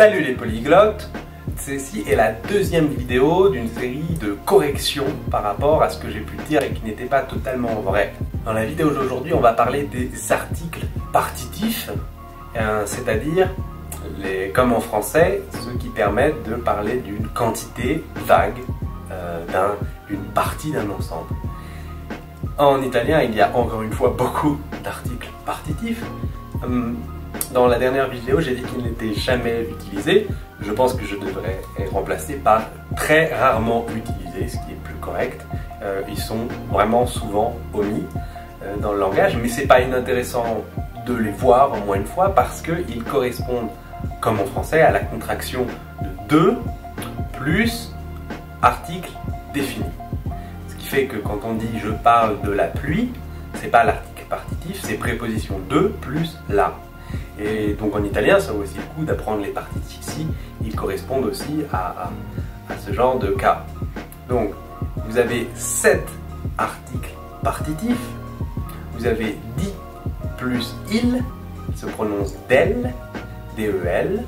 Salut les polyglottes, ceci est la deuxième vidéo d'une série de corrections par rapport à ce que j'ai pu dire et qui n'était pas totalement vrai. Dans la vidéo d'aujourd'hui, on va parler des articles partitifs, c'est-à-dire, comme en français, ceux qui permettent de parler d'une quantité vague, d'une partie d'un ensemble. En italien, il y a encore une fois beaucoup d'articles partitifs. Dans la dernière vidéo, j'ai dit qu'ils n'étaient jamais utilisés. Je pense que je devrais les remplacer par très rarement utilisés, ce qui est plus correct. Ils sont vraiment souvent omis dans le langage, mais c'est pas inintéressant de les voir au moins une fois parce qu'ils correspondent, comme en français, à la contraction de 2 plus article défini. Ce qui fait que quand on dit je parle de la pluie, c'est pas l'article partitif, c'est préposition de plus la. Et donc en italien, ça vaut aussi le coup d'apprendre les partitifs ici, ils correspondent aussi à ce genre de cas. Donc vous avez 7 articles partitifs, vous avez dit plus il se prononce del, D-E-L,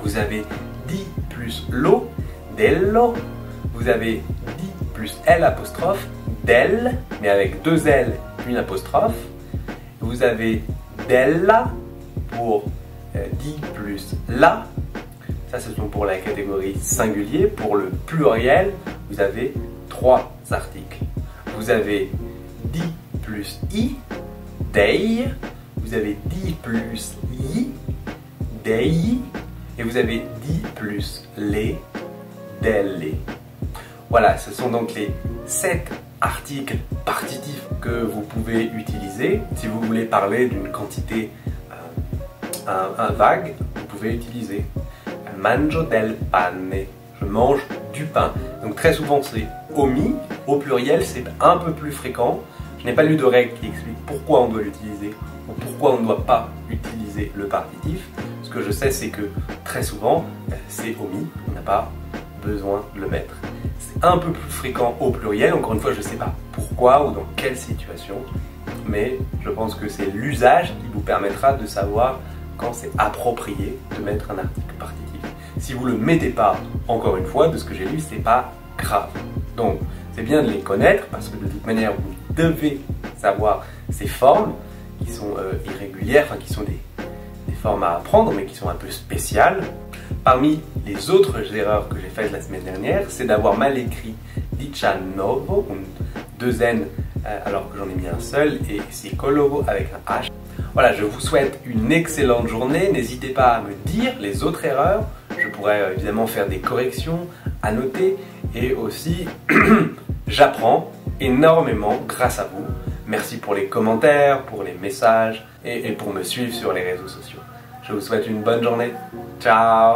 vous avez dit plus lo, dello, vous avez dit plus L apostrophe, del, mais avec 2 L, une apostrophe, vous avez della pour dit plus la, ça ce sont pour la catégorie singulier. Pour le pluriel, vous avez 3 articles. Vous avez dit plus i, dei, vous avez dit plus i, dei, et vous avez dit plus les, delle. Voilà, ce sont donc les 7 articles partitifs que vous pouvez utiliser. Si vous voulez parler d'une quantité vague, vous pouvez utiliser mangio del pane, je mange du pain. Donc très souvent c'est omis, au pluriel c'est un peu plus fréquent. Je n'ai pas lu de règle qui explique pourquoi on doit l'utiliser ou pourquoi on ne doit pas utiliser le partitif. Ce que je sais, c'est que très souvent c'est omis, on n'a pas besoin de le mettre. C'est un peu plus fréquent au pluriel, encore une fois je ne sais pas pourquoi ou dans quelle situation, mais je pense que c'est l'usage qui vous permettra de savoir quand c'est approprié de mettre un article partitif. Si vous ne le mettez pas, encore une fois, de ce que j'ai lu, c'est pas grave. Donc c'est bien de les connaître parce que de toute manière vous devez savoir ces formes qui sont irrégulières, enfin qui sont des formes à apprendre mais qui sont un peu spéciales. Parmi les autres erreurs que j'ai faites la semaine dernière, c'est d'avoir mal écrit diciannovo, 2 N alors que j'en ai mis un seul, et psicologo avec un H. Voilà, je vous souhaite une excellente journée. N'hésitez pas à me dire les autres erreurs. Je pourrais évidemment faire des corrections, à noter, et aussi j'apprends énormément grâce à vous. Merci pour les commentaires, pour les messages et pour me suivre sur les réseaux sociaux. Je vous souhaite une bonne journée. Ciao!